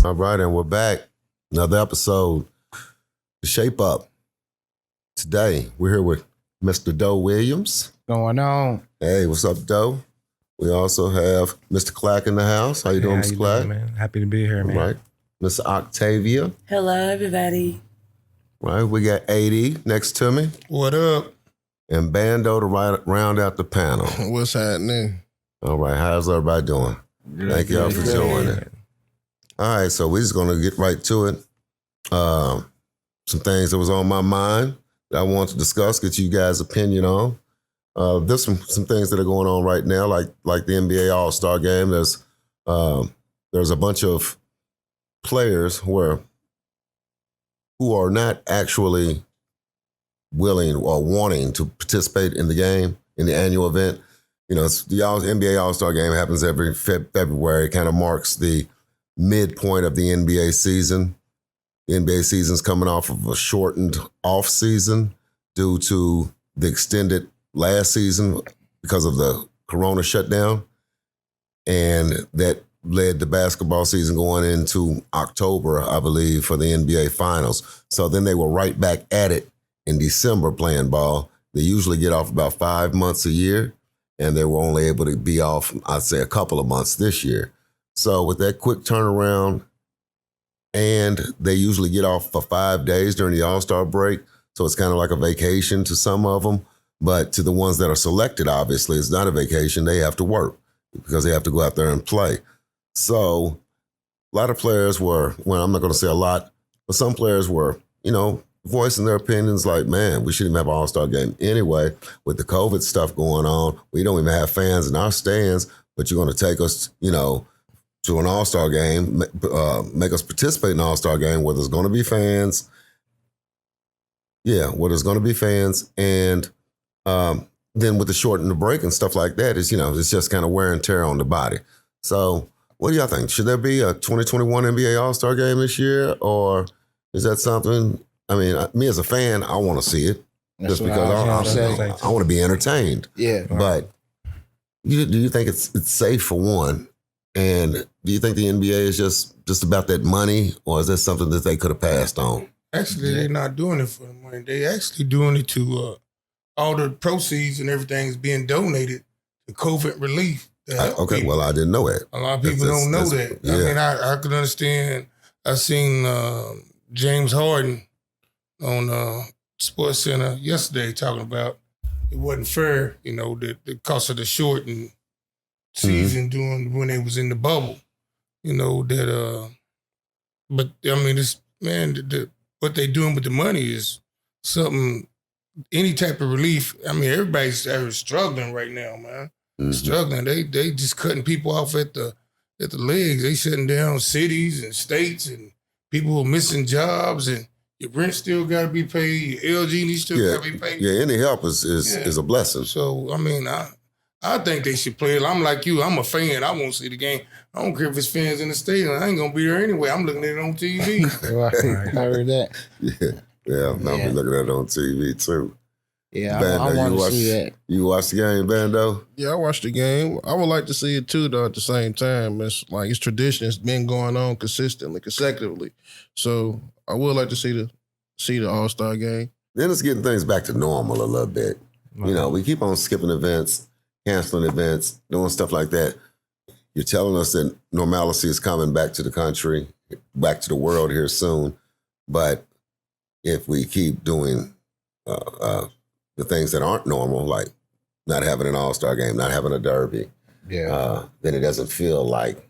All right, and we're back. Another episode to Shape Up. Today, we're here with Mr. Doe Williams. Going on. Hey, what's up, Doe? We also have Mr. Clack in the house. How you doing, Mr. Clack? Man? Happy to be here, man. All right. Miss Octavia. Hello, everybody. Right, we got 80 next to me. What up? And Bando to round out the panel. What's happening? All right, how's everybody doing? Thank y'all for joining. All right, so we're just going to get right to it. Some things that was on my mind that I want to discuss, get you guys' opinion on. There's some things that are going on right now, like the NBA All-Star Game. There's a bunch of players who are not actually willing or wanting to participate in the game, in the annual event. You know, the NBA All-Star Game happens every February. It kind of marks the midpoint of the NBA season. The NBA season's coming off of a shortened off season due to the extended last season because of the Corona shutdown. And that led the basketball season going into October, I believe, for the NBA Finals. So then they were right back at it in December playing ball. They usually get off about 5 months a year, and they were only able to be off, I'd say, a couple of months this year. So with that quick turnaround, and they usually get off for 5 days during the All-Star break, so it's kind of like a vacation to some of them. But to the ones that are selected, obviously, it's not a vacation. They have to work because they have to go out there and play. So a lot of players were, well, I'm not going to say a lot, but some players were, voicing their opinions like, man, we shouldn't have an All-Star game anyway. With the COVID stuff going on, we don't even have fans in our stands, but you're going to take us, to an All-Star game, make us participate in an All-Star game where there's going to be fans. Yeah, where there's going to be fans. And then with the shortened break and stuff like that, it's just kind of wear and tear on the body. So what do y'all think? Should there be a 2021 NBA All-Star game this year? Or is that something, me as a fan, I want to see it. That's just because I want to be entertained. Yeah. But do you think it's safe for one? And do you think the NBA is just about that money, or is that something that they could have passed on? Actually, they're not doing it for the money. They're actually doing it to all the proceeds and everything is being donated to COVID relief. Okay, well, I didn't know that. A lot of people don't know that. Yeah. I could understand. I seen James Harden on Sports Center yesterday talking about it wasn't fair, the cost of the short and season during when they was in the bubble, but this what they doing with the money is something, any type of relief. Everybody's struggling right now, man. Struggling. They just cutting people off at the legs. They shutting down cities and states, and people are missing jobs, and your rent still got to be paid. Your LG still got to be paid. Yeah, any help is a blessing. So I think they should play it. I'm like you. I'm a fan. I won't see the game. I don't care if it's fans in the stadium. I ain't going to be there anyway. I'm looking at it on TV. Right. I heard that. Yeah. I'll be looking at it on TV too. Yeah, Bando, I want to see that. You watched the game, Bando? Yeah, I watched the game. I would like to see it too, though, at the same time. It's tradition. It's been going on consistently, consecutively. So I would like to see the All-Star game. Then it's getting things back to normal a little bit. We keep on skipping events, canceling events, doing stuff like that. You're telling us that normalcy is coming back to the country, back to the world here soon. But if we keep doing the things that aren't normal, like not having an All-Star game, not having a derby, then it doesn't feel like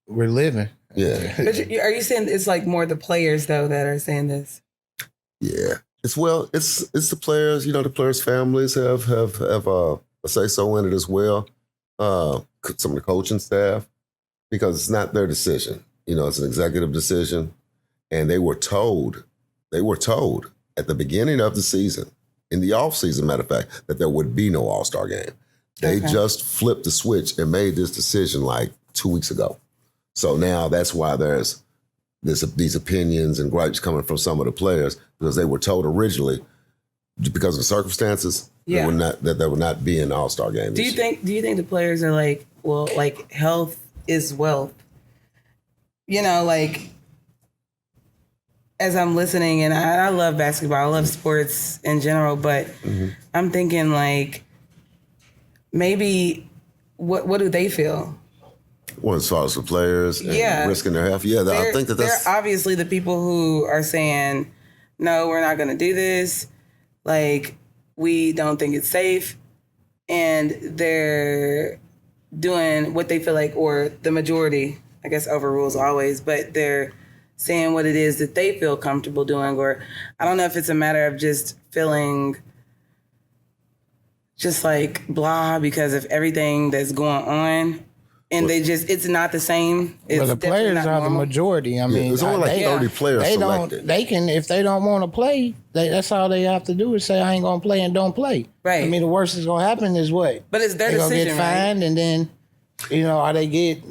we're living. Yeah. But are you saying it's like more the players though that are saying this? Yeah. It's the players. The players' families have a say so in it as well. Some of the coaching staff, because it's not their decision. It's an executive decision, and they were told at the beginning of the season, in the off season, matter of fact, that there would be no All-Star game. They just flipped the switch and made this decision like 2 weeks ago. So now that's why there's these opinions and gripes coming from some of the players, because they were told originally, because of the circumstances, that there would not be an All-Star game. Do you think the players are like, well, like health is wealth, like as I'm listening, and I love basketball, I love sports in general, but I'm thinking like maybe what do they feel? Well, as far as the players and risking their health, I think that's they're obviously the people who are saying, no, we're not going to do this. Like, we don't think it's safe. And they're doing what they feel like, or the majority, I guess overrules always, but they're saying what it is that they feel comfortable doing. Or I don't know if it's a matter of just feeling just like blah because of everything that's going on. And it's not the same. Well, the players are the majority. I mean, it's only like 30 players selected. They can, if they don't want to play, that's all they have to do is say, I ain't going to play and don't play. Right. I mean, the worst that's going to happen is what? But it's their They're going to decision, get fined right? and then, or they get,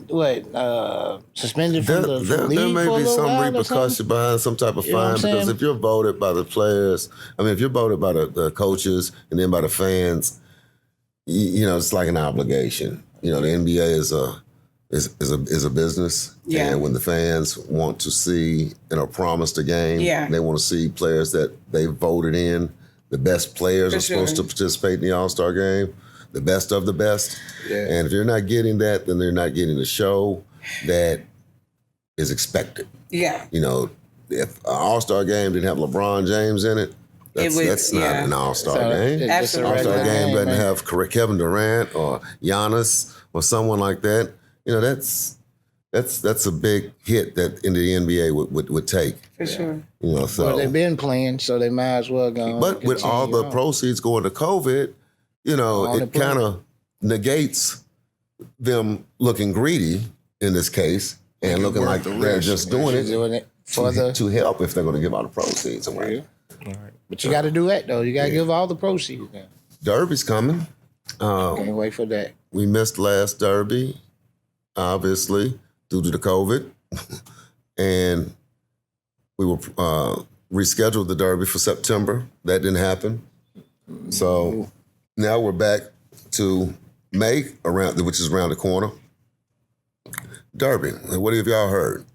suspended from the there league may for a be little some while or repercussion behind some type of You know what fine I'm because saying? if you're voted by the players, if you're voted by the coaches and then by the fans, it's like an obligation. The NBA is a business, and when the fans want to see and are promised a game, they want to see players that they voted in. The best players are supposed to participate in the All-Star game, the best of the best. Yeah. And if you're not getting that, then they're not getting the show that is expected. Yeah. If an All-Star game didn't have LeBron James in it, that's not an All-Star game. Absolutely. All-Star game doesn't have Kevin Durant or Giannis or someone like that. That's a big hit that in the NBA would take. For sure. So well, they've been playing, so they might as well go. But with all the proceeds going to COVID, it kind of negates them looking greedy in this case and looking like they're just doing it to help if they're going to give all the proceeds away. All right. But you got to do that though. You got to give all the proceeds. Now. Derby's coming. Can't wait for that. We missed last Derby, obviously, due to the COVID. And we were rescheduled the Derby for September. That didn't happen. So now we're back to May, which is around the corner. Derby, what have y'all heard?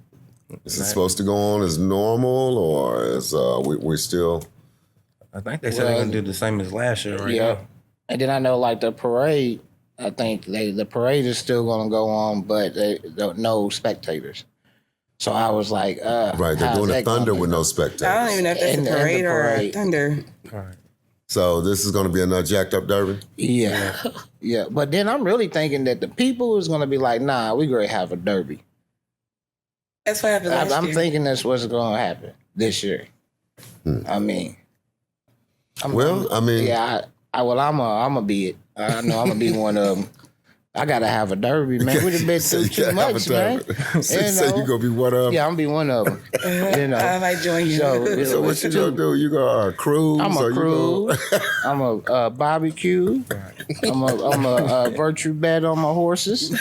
Is it supposed to go on as normal, or is we still? I think they said they're going to do the same as last year, right? Yeah. And then I know like the parade, I think the parade is still going to go on, but they don't no spectators. So I was like, right, they're doing a Thunder with no spectators. I don't even know if that's a parade or a Thunder. All right. So this is going to be another jacked up Derby? Yeah. Yeah. But then I'm really thinking that the people is going to be like, nah, we going to have a Derby. That's what happened last year. I'm thinking that's what's going to happen this year. I mean. I'm gonna be it. I know I'm gonna be one of them. I gotta have a Derby, man. We've been through too much, man. So you gonna be one of them? Yeah, I'm gonna be one of them. I might join you. So what you gonna do? You gonna cruise? I'm a cruise. I'm a barbecue. I'm a virtue bet on my horses.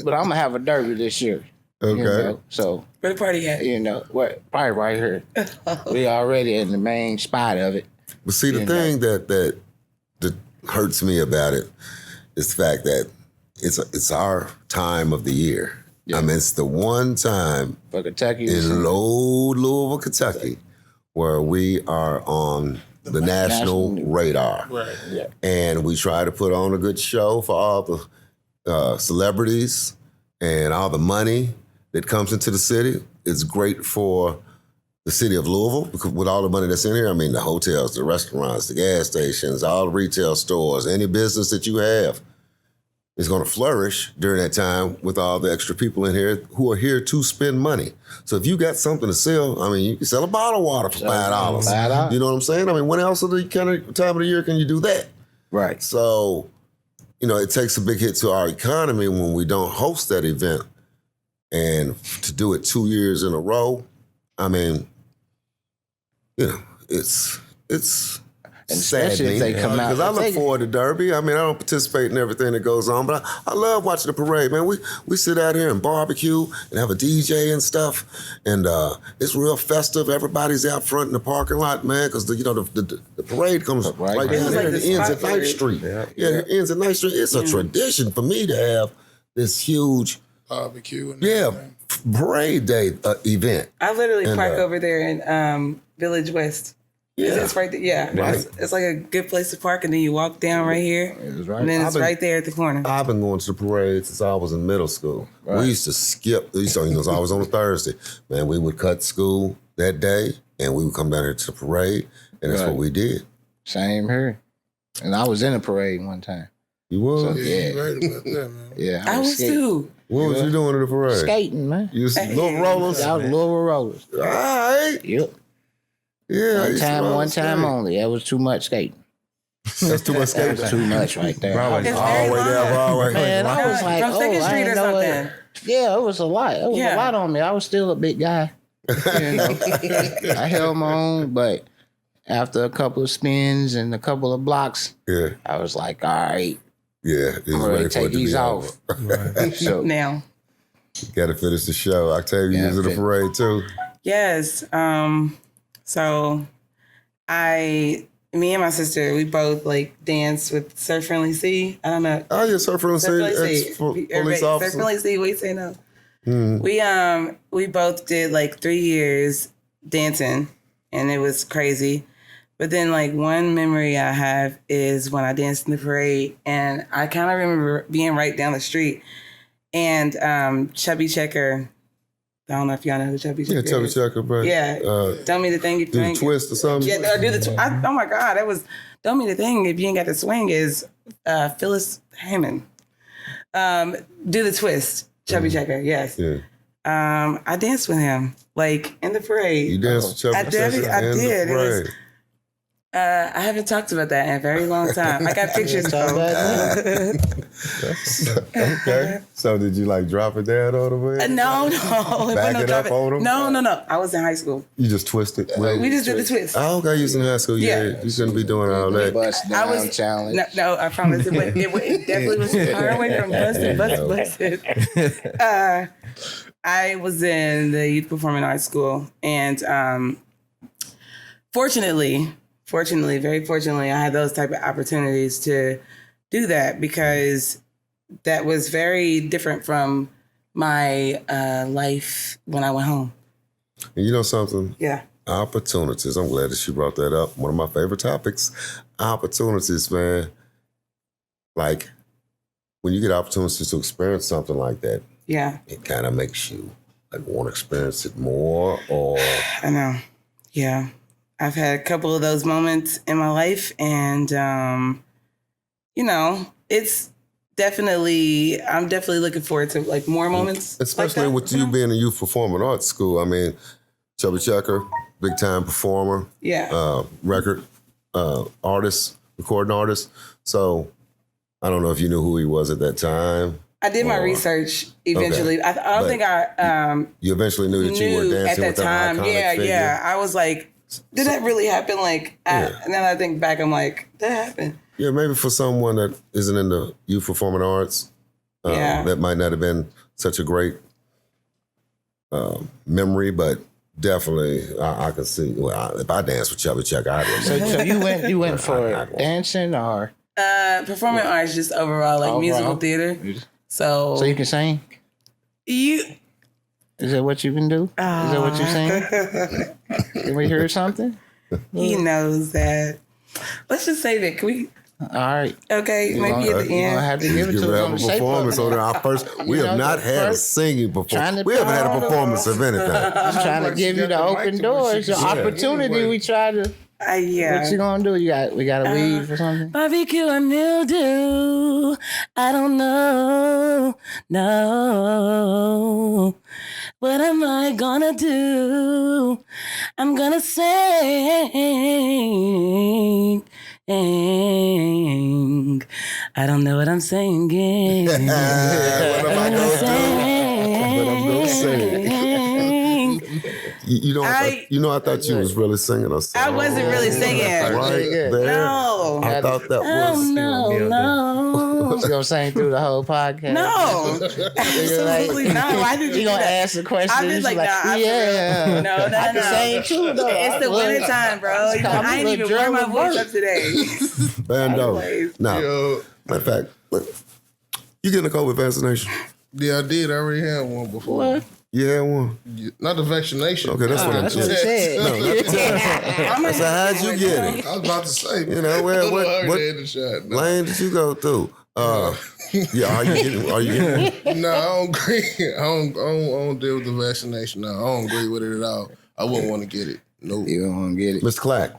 But I'm gonna have a Derby this year. Okay. So where the party at? Probably right here. We already in the main spot of it. But see, the thing that hurts me about it is the fact that it's our time of the year. Yeah. I mean, it's the one time for Kentucky in Louisville, Kentucky, where we are on the national radar. Right. Yeah. And we try to put on a good show for all the celebrities and all the money that comes into the city. It's great for the city of Louisville, because with all the money that's in here, I mean, the hotels, the restaurants, the gas stations, all the retail stores, any business that you have is going to flourish during that time with all the extra people in here who are here to spend money. So if you got something to sell, I mean, you can sell a bottle of water for $5. You know what I'm saying? I mean, when else of the kind of time of the year can you do that? Right. So, it takes a big hit to our economy when we don't host that event. And to do it 2 years in a row, I mean, it's especially if they come out. Because I look forward to Derby. I mean, I don't participate in everything that goes on, but I love watching the parade, man. We sit out here and barbecue and have a DJ and stuff, and it's real festive. Everybody's out front in the parking lot, man, because the parade comes right down there and it ends at Ninth Street. Yeah, it ends at Ninth Street. It's a tradition for me to have this huge barbecue. And Yeah, everything. parade day event. I literally And, park over there in Village West. Yeah. It's right there. Yeah, Right. it's like a good place to park, and then you walk down right here, It's right. and then it's I've been- right there at the corner. I've been going to the parade since I was in middle school. Right. We used to skip. So, it's always on a Thursday. Man, we would cut school that day, and we would come down here to the parade, and that's Right. what we did. Same here. And I was in a parade one time. You was? Yeah, Yeah. you're right about that, man. Yeah, I was skating. too. What was you doing in the parade? Skating, man. You was little rollers? I was Louisville Rollers. All right. Yep. Yeah. I One used to time, roller one time skate. only. That was too much skating. That's too much That was skating. too much right there. Broadway. I was- It's All very the way down long. Broadway. Man, I was like, From Second I Street didn't or know something. it. Yeah, it was a lot. It was Yeah. a lot on me. I was still a big guy. You know? I held my own, but after a couple of spins and a couple of blocks, Yeah. I was like, all right, Yeah. It was I'm ready ready to for it take to these be off. over. So, Now, Got to finish the show. I tell you, you Yeah, was in the fin- parade too. yes. So me and my sister, we both like danced with Sir Friendly C. I don't know. Oh, yeah, Surfer and Sir Friendly City, C. Everybody- police Sir officer. Friendly C. Wait, say no. Mhm. We both did like 3 years dancing, and it was crazy. But then like one memory I have is when I danced in the parade, and I kind of remember being right down the street, and Chubby Checker. I don't know if y'all know who Chubby Checker Yeah, Chubby is. Checker, bro. Yeah. Don't mean the thing if Do you the ain't twist or something. yeah, or do the oh my god, that was don't mean the thing if you ain't got the swing is Phyllis Hammond. Do the twist, Chubby Checker, yes. Yeah. I danced with him like in the parade. You danced with Chubby I did- Checker I in the did. It was- parade. I haven't talked about that in a very long time. I got pictures Talk though. Okay. So did you like drop it down on the way? No, Back it up on him? No. I was in high school. You just twisted. We just did the twist. Oh, okay. You was in high school. Yeah. Yeah. You shouldn't be doing all that. bust I down was challenge. No, I promise it definitely was far away from busted. I was in the youth performing arts school, and fortunately, very fortunately, I had those type of opportunities to do that because that was very different from my life when I went home. And you know something? Yeah. Opportunities. I'm glad that you brought that up. One of my favorite topics. Opportunities, man. Like when you get opportunities to experience something like that, Yeah, it kind of makes you like want to experience it more, or I know. Yeah. I've had a couple of those moments in my life, and it's definitely I'm definitely looking forward to like more moments. especially like that, with you being a youth performing arts school. I mean, Chubby Checker, big time performer, Yeah. record artist, recording artist. So I don't know if you knew who he was at that time. I did my or- research eventually. I don't But think I You eventually knew that you were knew dancing at that with that time. iconic Yeah, figure. yeah. I was like, did that really happen? Like, Yeah. and then I think back, I'm like, that happened. Yeah, maybe for someone that isn't in the youth performing arts, Yeah. that might not have been such a great memory, but definitely I can see. Well, if I danced with Chubby Checker, I'd remember. So you went for dancing or Performing arts, just overall, like Overall. musical theater. So so you can sing? you. Is that what you can do? Is that what you're saying? Can we hear something? He knows that. Let's just save it. Can we? All right. Okay, maybe at the You're gonna end. have to give it Give to have us on a the shape performance of on it. our first. We You have know, not had a first- singing trying performance. to We haven't had a promote- performance of anything. Just trying to give you the open doors, the opportunity. We try to. Yeah. What you gonna do? We got a weed or something? Barbecue and mildew. I don't know. No. What am I gonna do? I'm gonna sing. I don't know what I'm singing. What am I gonna do? But I'm gonna sing. You know, I thought you was really singing a song. I wasn't really singing. Right there. No. I thought that Oh, was. no. You gonna sing through the whole podcast? No. Absolutely no. Why did you You do gonna that? ask the question? I'm just like, nah, I'm yeah. no, I can no. sing too, though. It's the winter time, bro. Call me I ain't the even warm my German voice bird. up today. Bando. Anyways. Now, matter of fact, look, you getting a COVID vaccination? Yeah, I did. I already had one before. What? You had one? Not the vaccination. Okay, that's what That's what he said. No, not the test. So how'd you get it? I was about to say, You know, what had the shot. No. lane did you go through? Yeah, are you getting one? No, I don't agree. I don't deal with the vaccination. No, I don't agree with it at all. I wouldn't want to get it. Nope. You don't want to get it. Mr. Clack,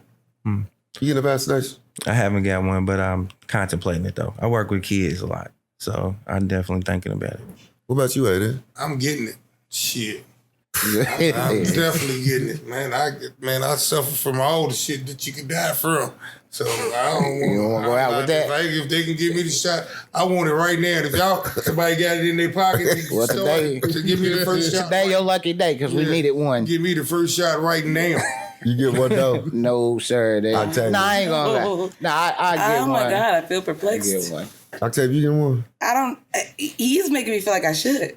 you getting a vaccination? I haven't got one, but I'm contemplating it though. I work with kids a lot, so I'm definitely thinking about it. What about you, Aiden? I'm getting it. Shit. I'm definitely getting it, man. I suffer from all the shit that you can die from. So I don't want. You don't want to go out with that? If they can give me the shot, I want it right now. If somebody got it in their pocket, Well, today- to give me the first shot. Today your lucky day because we needed one. Give me the first shot right now. You get one though? No, sir. I'll tell you. Nah, I ain't gonna lie. Nah, I get Oh one. my God, I feel I perplexed. get one. Octave, you getting one? I don't. He's making me feel like I should.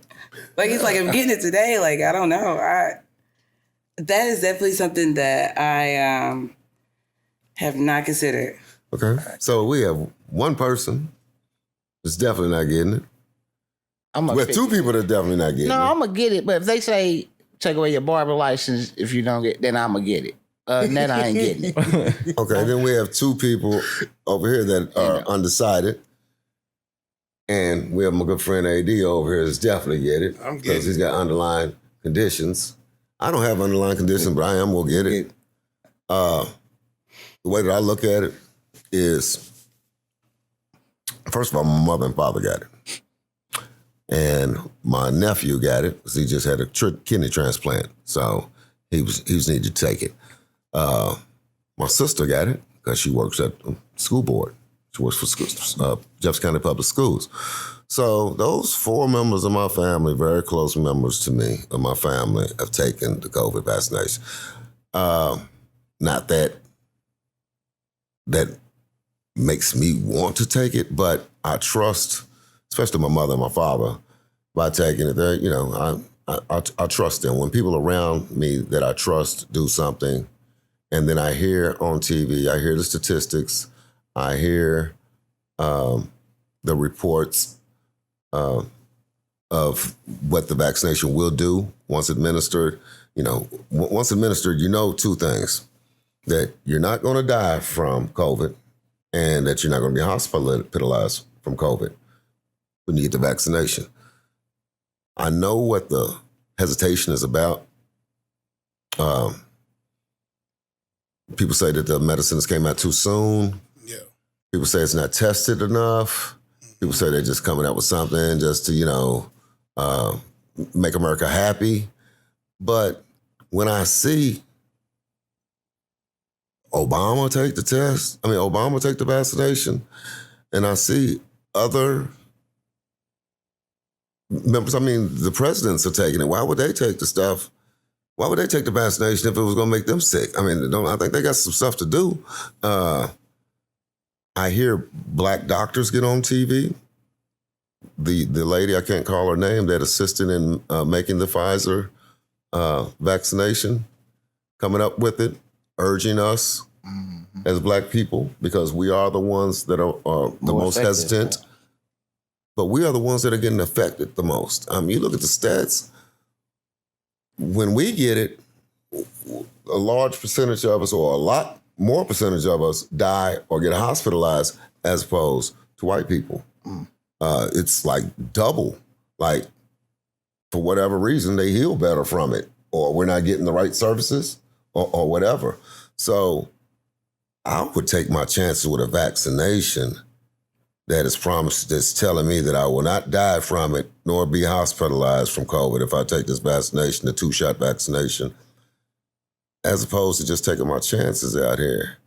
Like he's like, I'm getting it today. Like I don't know. That is definitely something that I have not considered. Okay. So we have one person that's definitely not getting it. I'm We have two people that's definitely not getting No, it. I'm gonna get it. But if they say take away your barber license if you don't get, then I'm gonna get it. Then I ain't getting it. Okay, then we have two people over here that are undecided. And we have my good friend AD over here that's definitely get it. I'm Because getting he's got underlying conditions. I don't have underlying conditions, but I am going to get it. The way that I look at it is, first of all, my mother and father got it. And my nephew got it because he just had a kidney transplant. So he was needed to take it. My sister got it because she works at the school board. She works for Jefferson County Public Schools. So those four members of my family, very close members to me, of my family, have taken the COVID vaccination. Not that makes me want to take it, but I trust, especially my mother and my father, by taking it. There, I trust them. When people around me that I trust do something, and then I hear on TV, I hear the statistics, I hear the reports of what the vaccination will do once administered. Once administered, you know two things: that you're not going to die from COVID, and that you're not going to be hospitalized from COVID when you get the vaccination. I know what the hesitation is about. People say that the medicines came out too soon. Yeah. People say it's not tested enough. People say they're just coming out with something just to, make America happy. But when I see Obama take the vaccination, and I see other members, the presidents are taking it. Why would they take the stuff? Why would they take the vaccination if it was going to make them sick? I think they got some stuff to do. I hear black doctors get on TV. The lady, I can't call her name, that assisted in making the Pfizer vaccination, coming up with it, urging us as black people, because we are the ones that are the most hesitant. Yeah. But we are the ones that are getting affected the most. You look at the stats. When we get it, a large percentage of us, or a lot more percentage of us, die or get hospitalized as opposed to white people. It's like double. Like, for whatever reason, they heal better from it, or we're not getting the right services, or whatever. So I would take my chances with a vaccination that is promised, that's telling me that I will not die from it nor be hospitalized from COVID if I take this vaccination, the 2-shot vaccination, as opposed to just taking my chances out here.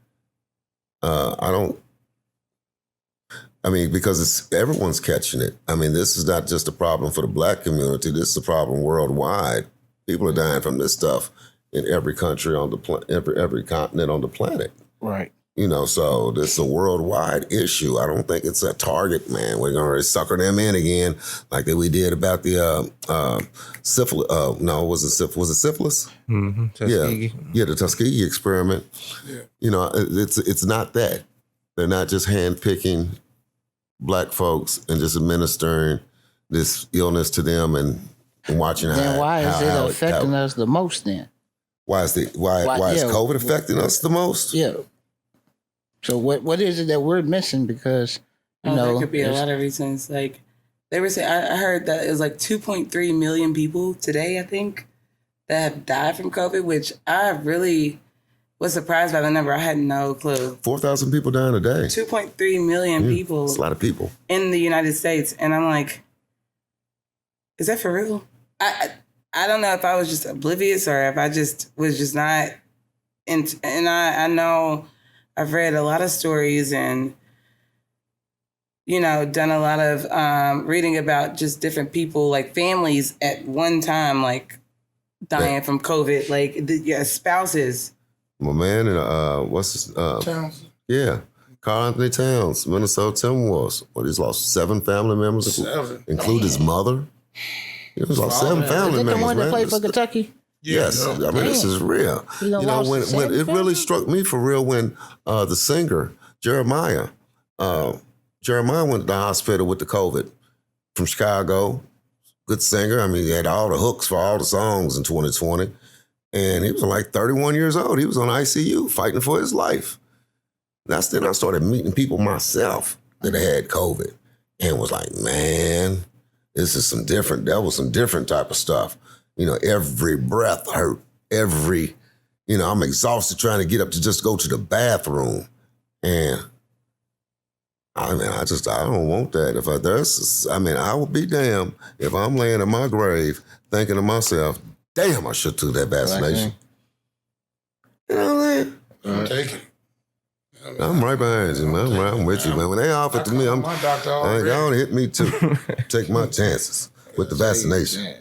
Because everyone's catching it. This is not just a problem for the black community. This is a problem worldwide. People are dying from this stuff in every country on the every continent on the planet. Right. So this is a worldwide issue. I don't think it's a Target, man. We're going to sucker them in again like that we did about the syphilis. No, was it syphilis? Mm-hmm. Tuskegee. Yeah, the Tuskegee experiment. Yeah. It's not that. They're not just handpicking black folks and just administering this illness to them and watching Then why is it how affecting us the most then? why is is COVID affecting us the most? Yeah. So what is it that we're missing? Because there could be a lot of reasons. Like they were saying, I heard that it was like 2.3 million people today, I think, that have died from COVID, which I really was surprised by the number. I had no clue. 4,000 people dying a day. 2.3 million people. That's a lot of people in the United States, and I'm like, is that for real? I don't know if I was just oblivious or if I just was just not. And I know I've read a lot of stories and, done a lot of reading about just different people, like families at one time, like dying from COVID, like spouses. My man, and what's his Towns. Yeah, Carl Anthony Towns, Minnesota Timberwolves. He's lost 7 family members, 7. include his mother. He's lost 7 family is it members. the one that man. played for Kentucky? Yes, I mean this is real. He done lost When 7 it really families? struck me for real when the singer Jeremiah went to the hospital with the COVID from Chicago. Good singer. I mean, he had all the hooks for all the songs in 2020. And he was like 31 years old. He was on ICU fighting for his life. That's then I started meeting people myself that had COVID and was like, man, that was some different type of stuff. Every breath hurt. I'm exhausted trying to get up to just go to the bathroom. And I don't want that. I will be damned if I'm laying in my grave thinking to myself, damn, I should do that vaccination. You know what I'm saying? Take it. I'm right behind you, man. I'm with you, man. When they offer it to me, my doctor y'all hit me too. Take my chances with the vaccination.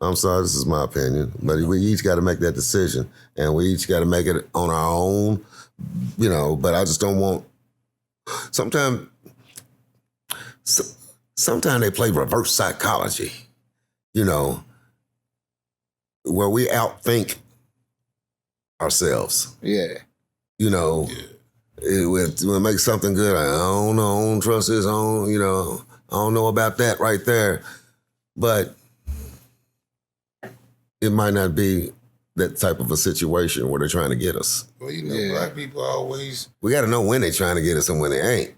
I'm sorry, this is my opinion, but we each got to make that decision, and we each got to make it on our own, but I just don't want, sometimes they play reverse psychology, where we outthink ourselves. Yeah. It makes something good. I don't know, I don't trust this, I don't know about that right there. But it might not be that type of a situation where they're trying to get us. Well, black people always... We got to know when they're trying to get us and when they ain't.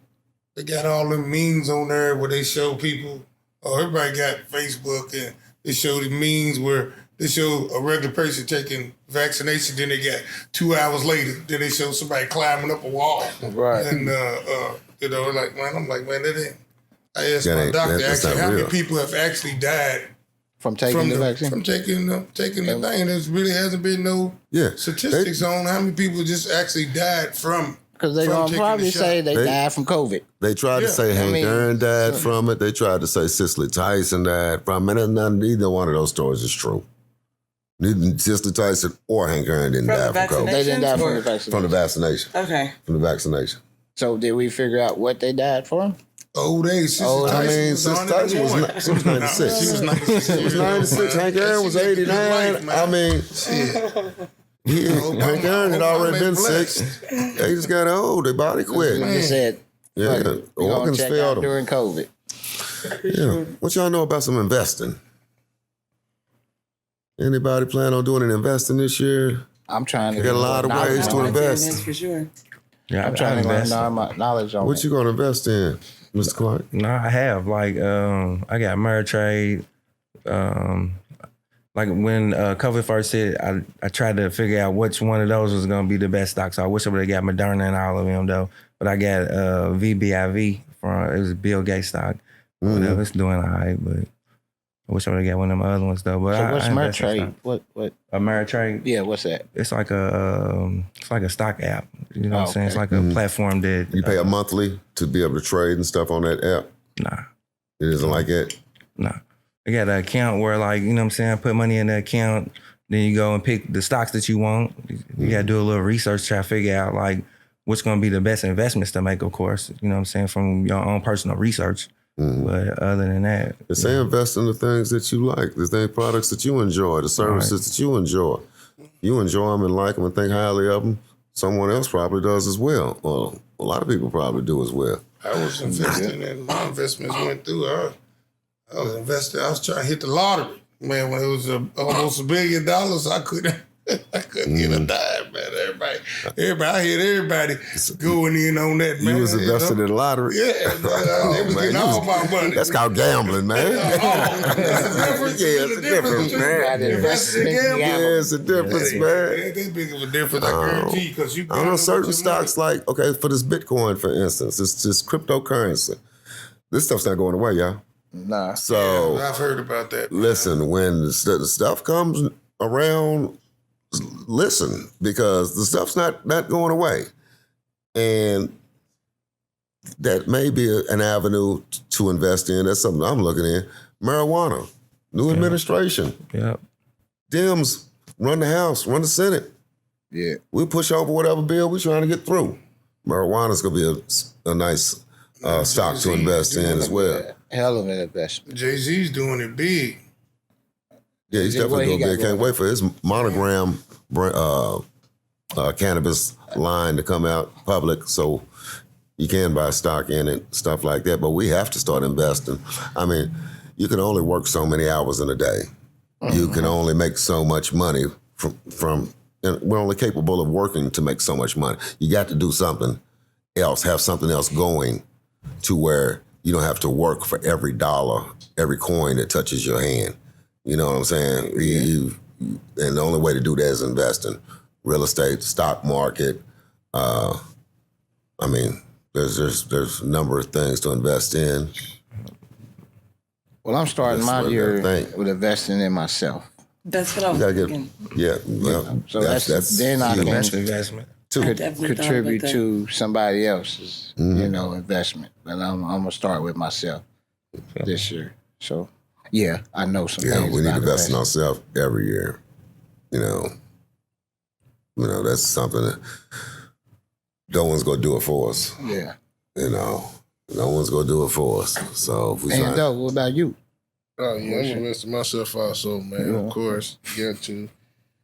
They got all them memes on there where they show people... everybody got Facebook and they show the memes where they show a regular person taking vaccination, then they got 2 hours later, then they show somebody climbing up a wall. Right. And, I'm like, man, that ain't... I asked my doctor, actually, how many people have actually died From taking the vaccine? From taking the thing. There really hasn't been no statistics on how many people just actually died from. Because they're going to probably say they died from COVID. They tried to say Hank Aaron died from it. They tried to say Cicely Tyson died from it. Neither one of those stories is true. Neither Cicely Tyson or Hank Aaron didn't die from COVID. They didn't die from the vaccination. From the vaccination. Okay. From the vaccination. So did we figure out what they died from? Old age. Cicely Tyson was 96. She was 96. She was 96. Hank Aaron was 89. Hank Aaron had already been sick. They just got old. Their body quit. They said, organs failed them during COVID. Yeah. What y'all know about some investing? Anybody plan on doing an investing this year? I'm trying to get a lot of ways to invest. For sure. Yeah, I'm trying to learn my knowledge on what you gonna invest in, Mr. Clark? No, I have. I got Ameritrade. When COVID first hit, I tried to figure out which one of those was gonna be the best stock. So I wish I would have got Moderna and all of them though. But I got VBIV it was a Bill Gates stock. Whatever, it's doing all right, but I wish I would have got one of them other ones though. But so what's Ameritrade? What? Ameritrade? Yeah, what's that? It's like a stock app. You know what I'm saying? It's like a platform that you pay a monthly to be able to trade and stuff on that app. Nah, it isn't like that. Nah, I got an account where put money in the account. Then you go and pick the stocks that you want. You got to do a little research, try to figure out what's going to be the best investments to make. Of course, you know what I'm saying, from your own personal research. But other than that, say invest in the things that you like, the products that you enjoy, the services that you enjoy. You enjoy them and like them and think highly of them. Someone else probably does as well. Well, a lot of people probably do as well. I was investing and my investments went through. I I was investing. I was trying to hit the lottery, man. When it was almost $1 billion, I couldn't get a dime, man. Everybody, I hit everybody going in on that, man. You was invested in the lottery? Yeah, man. They was getting all my money. That's called gambling, man. It's a difference, man. Investing in gambling. Yeah, it's a difference, man. They big of a difference, I guarantee, because you. I know certain stocks like, okay, for this Bitcoin, for instance, it's just cryptocurrency. This stuff's not going away, y'all. Nah. So I've heard about that. listen, when the stuff comes around, listen, because the stuff's not going away. And that may be an avenue to invest in. That's something I'm looking in. Marijuana, new administration. Yep. Dems run the House, run the Senate. Yeah. We push over whatever bill we're trying to get through. Marijuana's going to be a nice stock to invest in as well. Hell of an investment. Jay-Z's doing it big. Yeah, he's definitely going big. Can't wait for his Monogram cannabis line to come out public so you can buy stock in it, stuff like that. But we have to start investing. I mean, you can only work so many hours in a day. You can only make so much money from and we're only capable of working to make so much money. You got to do something else, have something else going to where you don't have to work for every dollar, every coin that touches your hand. You know what I'm saying? And the only way to do that is investing. Real estate, stock market. I mean, there's a number of things to invest in. Well, I'm starting my That's year what I think. with investing in myself. That's what I was You gotta thinking. well, So that's then I huge. can Best investment. too. definitely thought contribute about that. to somebody else's, investment. And I'm gonna start with myself this year. So yeah, I know some Yeah, things. we need to about invest in investing. ourselves every year. You know, that's something that no one's gonna do it for us. Yeah. You know, no one's gonna do it for us. So if we And try, Doug, what about you? Oh yeah, I'm investing myself also, man. Yeah. Of course, you got to.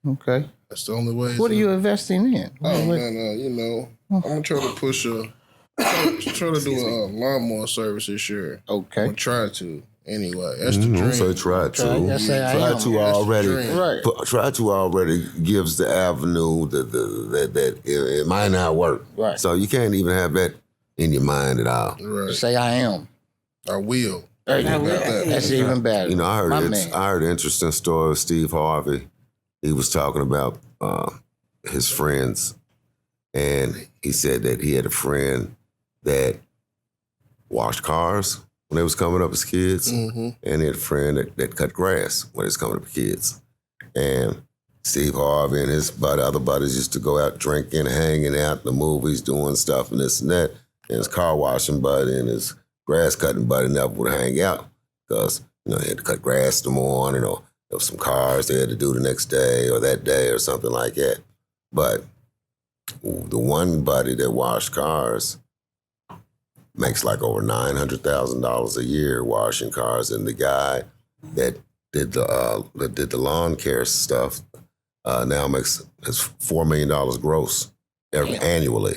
Okay. That's the only way. What are you investing in? Oh man, you know, I'm gonna try to push try to do a lawnmower service this year. I'm Okay. gonna try to. Anyway, that's the dream. so try to. Yes, say I Try am. to That's the already. dream. Right. Try to already gives the avenue that it might not work. Right. So you can't even have that in your mind at all. Right. Say I am. I will. There you I go. will. That's even better. You know, I My heard man. an interesting story of Steve Harvey. He was talking about his friends, and he said that he had a friend that washed cars when they was coming up as kids, Mm-hmm. and he had a friend that cut grass when they was coming up as kids. And Steve Harvey and his other buddies used to go out drinking, hanging out, the movies, doing stuff and this and that. And his car washing buddy and his grass cutting buddy never would hang out because, you know, they had to cut grass in the morning or there was some cars they had to do the next day or that day or something like that. But the one buddy that washed cars makes like over $900,000 a year washing cars, and the guy that did the lawn care stuff now makes $4 million gross annually.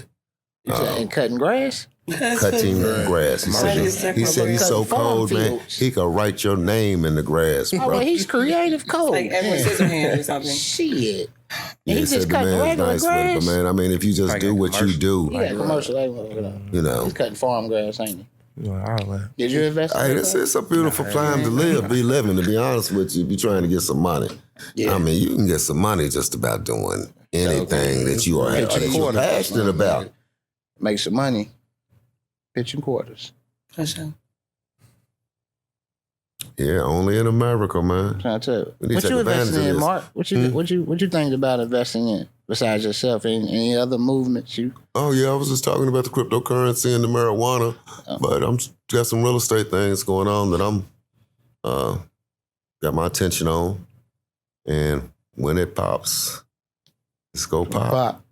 You said, and cutting grass? Cutting grass. He said, he's so Cutting farm cold, man. fields. He could write your name in the grass, Oh, bro. well, he's creative cold. Like Edward Scissorhands or something. Shit. Yeah, he he said just the cut man's regular nice with it, grass. but man, I mean, if you just Like do a what you commercial. do, He got commercial. you know. He's cutting farm grass, ain't he? You know, all that. Did you invest in Hey, that? it's a beautiful time to be living, to be honest with you, if you're trying to get some money. Yeah. I mean, you can get some money just about doing anything that you are Pitch and quarters. passionate about. Make some money. Pitching quarters. For sure. Yeah, only in America, man. Trying to tell you. We need What to you take advantage investing of in, this. Mark? What you think about investing in besides yourself? Any other movements you? Oh yeah, I was just talking about the cryptocurrency and the marijuana, but I'm got some real estate things going on that I'm got my attention on, and when it pops, it's go pop.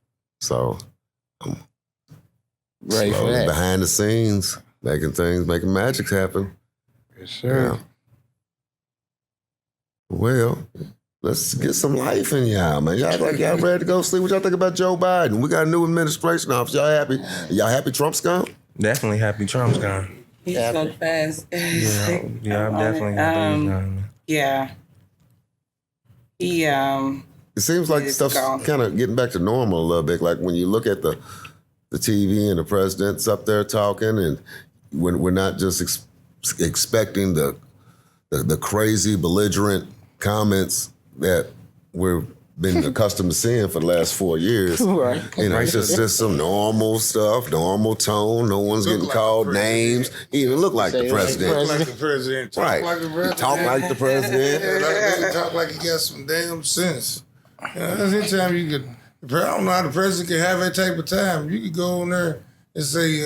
So I'm Ready for slowly that? behind the scenes, making magic happen. Yes, sir. Yeah. Well, let's get some life in y'all, man. Y'all ready to go sleep? What y'all think about Joe Biden? We got a new administration office. Y'all happy? Y'all happy Trump's gone? Definitely happy Trump's gone. He Yeah. spoke fast. Yeah, I'm definitely gonna Yeah. He It seems like It's stuff's gone. kind of getting back to normal a little bit. Like when you look at the TV and the president's up there talking, and when we're not just expecting the crazy belligerent comments that we've been accustomed to seeing for the last 4 years. Right. You know, it's just some normal stuff, normal tone. No one's getting like called the president. names. He even look like the Say like president. Talk like the president. Talk Right. like the president. Talk like the president. Like, talk like he got some damn sense. Anytime you could, I don't know how the president can have that type of time. You could go on there and say,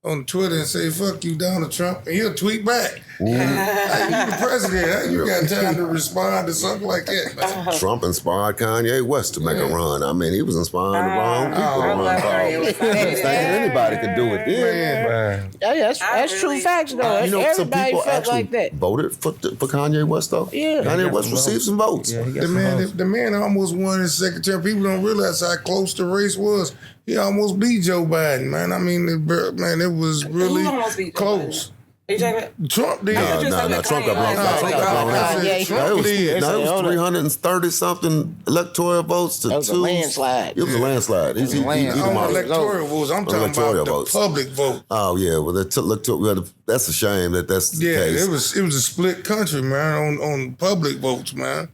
on Twitter and say, fuck you, Donald Trump, and he'll tweet back. Hey, you the president. How you got time to respond to something like that, man? Trump inspired Kanye West to make a run. I mean, he was inspiring the wrong people I to run love for Kanye office. West. I understand anybody could do it then. Man. Yeah, that's I true really- facts though. You know, some Everybody people felt actually like that. voted for Kanye West, though. Yeah. Kanye West received some votes. Yeah, he got The some man, votes. the man almost won his second term. People don't realize how close the race was. He almost beat Joe Biden, man. I mean, it was really Who almost beat Joe close. Are you talking about? Trump did. No, No, just no, like Trump Kanye got blown West. out. Trump got blown out. Kanye. No, it was Hold on. 330 something electoral votes to That was a 2. landslide. It was a landslide. He was a beat landslide. him On out. electoral votes, I'm talking Electoral about the votes. public vote. Oh yeah, well that's a shame that's the Yeah, case. it was a split country, man. On public votes, man.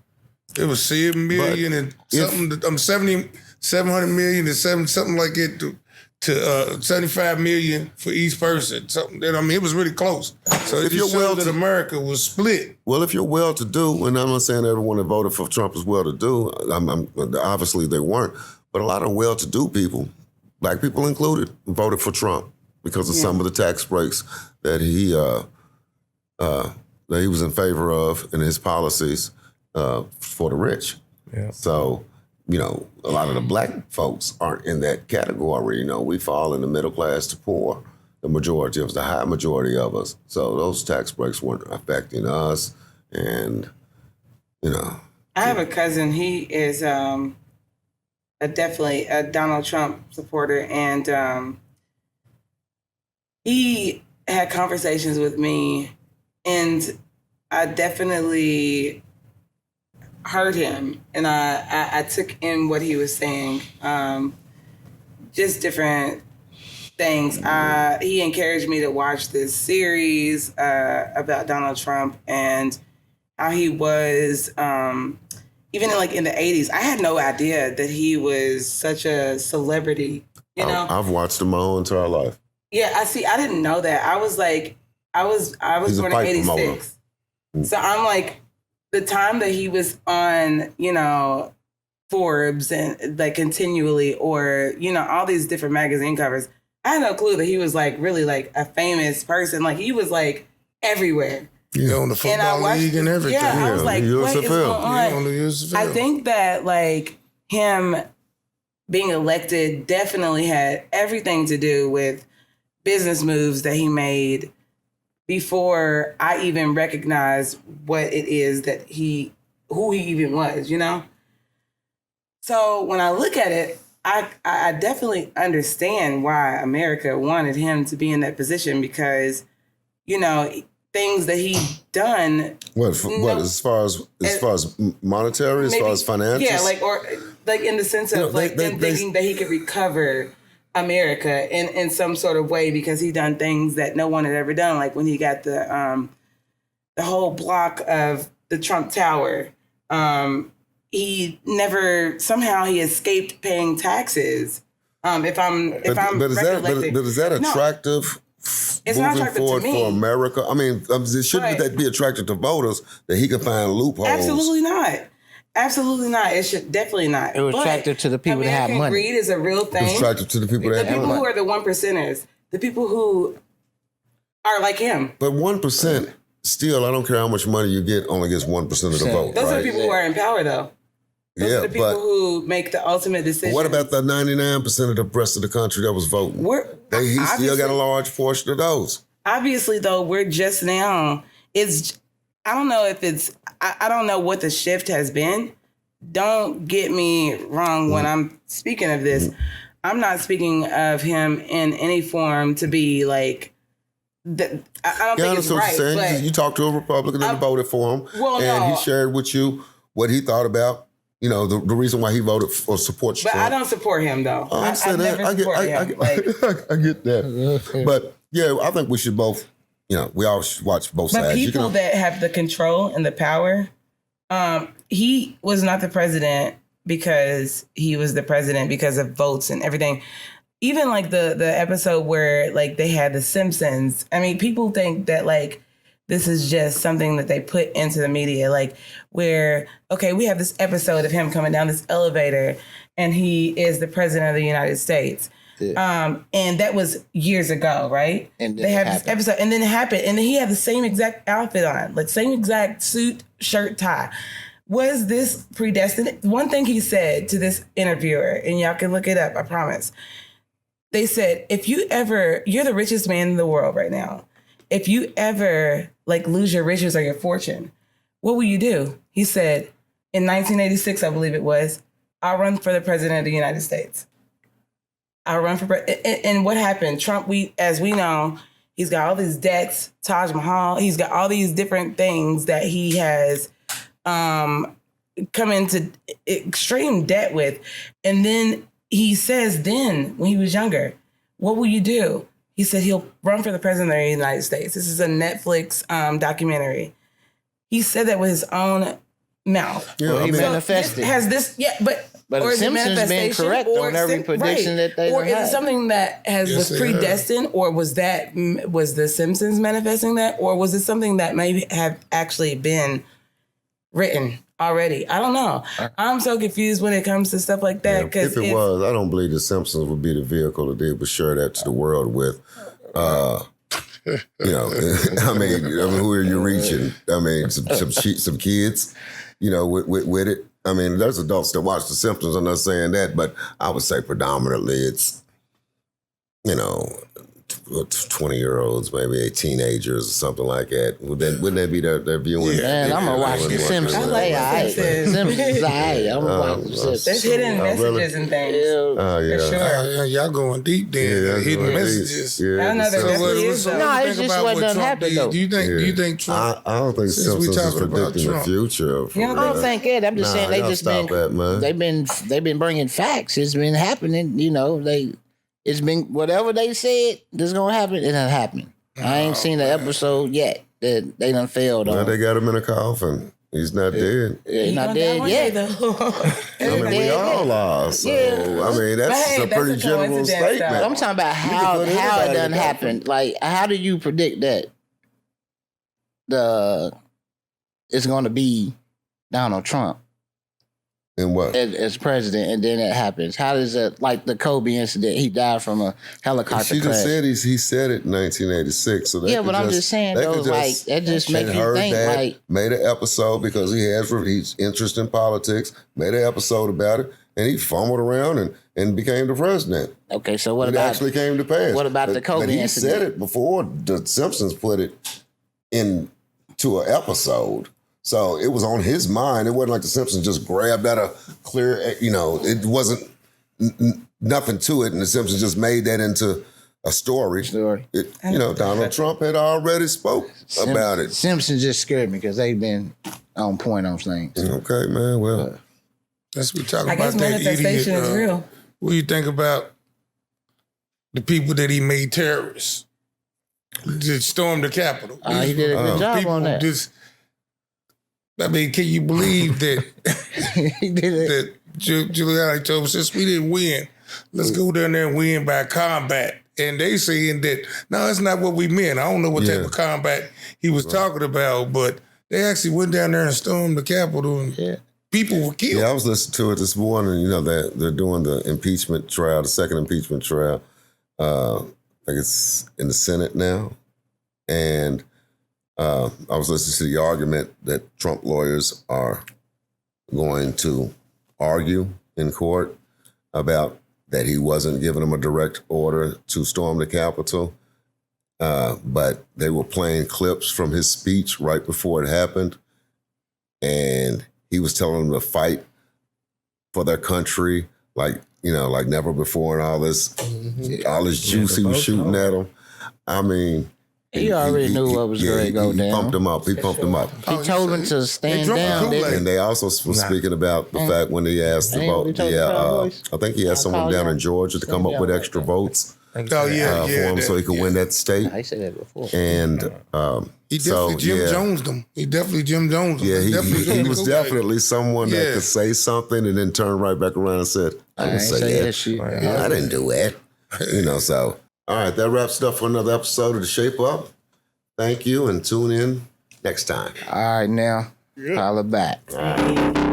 It was 7 million and something. 700 million and something like it to 75 million for each person. Something that, I mean, it was really close. So If if you're you well that to- America was split. Well, if you're well-to-do, and I'm not saying everyone that voted for Trump is well-to-do, obviously they weren't, but a lot of well-to-do people, black people included, voted for Trump because of some of the tax breaks that he was in favor of in his policies for the rich. Yeah. So, you know, a lot of the black folks aren't in that category. You know, we fall in the middle class to poor. The majority of us, the high majority of us. So those tax breaks weren't affecting us. And, you know. I have a cousin. He is definitely a Donald Trump supporter, and he had conversations with me, and I definitely heard him, and I took in what he was saying, just different things. He encouraged me to watch this series about Donald Trump and how he was, even in the 80s. I had no idea that he was such a celebrity, you know? I've watched him my whole entire life. Yeah, I didn't know that. I was He's a born in pipe 86. promoter. So I'm like, the time that he was on, you know, Forbes and like continually, or, you know, all these different magazine covers, I had no clue that he was like really like a famous person. Like he was like everywhere. You know, on the And I football watched league and this- everything. Yeah, I was like, what is USFL. going Yeah, on on? the USFL. I think that like him being elected definitely had everything to do with business moves that he made before I even recognized what it is that who he even was, you know? So when I look at it, I definitely understand why America wanted him to be in that position, because, you know, things that he done. What as far as monetary, as far as finances? Yeah, like in the sense of You know, like them thinking that he could recover America in some sort of way, because he done things that no one had ever done, like when he got the whole block of the Trump Tower. He never, somehow he escaped paying taxes. If I'm But is that No. attractive? It's not moving attractive to forward me. for America. I mean, it shouldn't Right. that be attractive to voters that he can find loopholes? Absolutely not. Absolutely not. It should definitely not. It was But attractive to the people that have American money. greed is a real thing. It's attractive to the people The that have people money. who are the 1%ers, the people who are like him. But 1%, still, I don't care how much money you get, only gets 1% of the vote. Those are right? the people who are in power, though. Those Yeah, are the people but who make the ultimate decision. what about the 99% of the rest of the country that was voting? He still got a large portion of those. Obviously, though, we're just now. I don't know if it's. I don't know what the shift has been. Don't get me wrong when I'm speaking of this. I'm not speaking of him in any form to be like I don't think it's what right. you're saying. But You talked to a Republican and voted for him, Well, and no. he shared with you what he thought about, you know, the reason why he voted or supports But Trump. I don't support him though. Oh, I understand that. never supported him. I get that. But yeah, I think we should both, you know, we all should watch both But sides. people that have the control and the power, he was not the president because he was the president because of votes and everything. Even like the episode where like they had the Simpsons. I mean, people think that like this is just something that they put into the media, like where, okay, we have this episode of him coming down this elevator and he is the president of the United States. Yeah. And that was years ago, right? And they have this episode and then it happened. And then he had the same exact outfit on, like same exact suit, shirt, tie. Was this predestined? One thing he said to this interviewer, and y'all can look it up, I promise. They said, if you ever, you're the richest man in the world right now. If you ever like lose your riches or your fortune, what will you do? He said, in 1986, I believe it was, I'll run for the president of the United States. I'll run for and what happened? Trump, as we know, he's got all these debts, Taj Mahal, he's got all these different things that he has come into extreme debt with. And then he says then, when he was younger, what will you do? He said he'll run for the president of the United States. This is a Netflix documentary. He said that with his own mouth. Yeah, Well, he I mean, manifested. Has this, yeah, but But is it Simpsons been manifestation correct on every prediction that they or is had. it something that was they predestined, or was the Simpsons manifesting that, or was it something that may have actually been written already? I don't know. I'm so confused when it comes to stuff like that. if it was, I don't believe the Simpsons would be the vehicle that they would share that to the world with. You know, I mean, who are you reaching? I mean, some kids, you know, with it. I mean, there's adults that watch The Simpsons. I'm not saying that, but I would say predominantly it's, you know, 20-year-olds, maybe teenagers or something like that. Wouldn't that be their viewing? Yeah, man, I'm gonna watch The Simpsons. I like The Simpsons. Simpsons, I'm gonna watch The Simpsons. There's hidden messages really? and things. Oh, yeah. For sure. Y'all going deep there. Yeah, Hidden that's what it messages. is. Yeah, I know The there Simpsons. definitely is, though. No, what you it's think just about what what done Trump happened, did? though. Do you think Trump? I don't think Since we Simpsons is talking about predicting the Trump. future. You don't I don't think it. I'm just saying they y'all just stop that, man. they've been bringing facts. It's been happening. You know, it's been whatever they said that's gonna happen. It done happened. I ain't seen the episode yet that they done failed Well, on. they got him in a coffin. He's not dead. He's not He gonna die dead one yet. day, though. I mean, we dead all are. So, Yeah. I mean, that's But hey, a that's pretty a general coincidence, statement. though. I'm talking about can how put it anybody done in the happened. Like, how do you predict that it's going to be Donald Trump And what? as president, and then it happens? How does it, like the Kobe incident? He died from a helicopter She crash. just said he said it in 1986. So they Yeah, could but I'm just saying, they though, could like, that just make you heard think, that, like- made an episode because he's interest in politics, made an episode about it, and he fumbled around and became the president. Okay, so what It about actually came to pass. what about the Kobe But he incident? said it before the Simpsons put it into an episode. So it was on his mind. It wasn't like the Simpsons just grabbed out a clear, you know, it wasn't nothing to it. And the Simpsons just made that into a story. You know, Donald Trump had already spoke about it. Simpsons just scared me because they've been on point on things. Okay, man. Well, That's what we talking I about. guess That manifestation idiot. is real. What do you think about the people that he made terrorists that stormed the Capitol? He did a good job People on that. just. I mean, can you believe that He did it. that Giuliani told us, since we didn't win, let's go down there and win by combat. And they saying that, no, that's not what we meant. I don't know what type of combat he was talking about, but they actually went down there and stormed the Capitol and people were killed. yeah, I was listening to it this morning. You know, they're doing the impeachment trial, the second impeachment trial. I think it's in the Senate now. And I was listening to the argument that Trump lawyers are going to argue in court about that he wasn't giving them a direct order to storm the Capitol, but they were playing clips from his speech right before it happened, and he was telling them to fight for their country like never before, and all this juice he was shooting at them. I mean, He already knew what was going to go He down. pumped him up. He pumped him up. He told him to stand drunk down. the Kool-Aid. didn't And they also was speaking about the fact when they asked Ain't about we told the Cowboys? I think he had someone down in Georgia to come up with extra votes Oh yeah, for him so he could win that state. I said that before. And He definitely Jim Jones them. He definitely Jim Jones them. Yeah, he was Kool-Aid. definitely someone that Yeah. could say something and then turn right back around and said, I didn't ain't say that. shit. Yeah, I didn't do that. So. All right, that wraps it up for another episode of The Shape Up. Thank you and tune in next time. All right, now, holla back. All right.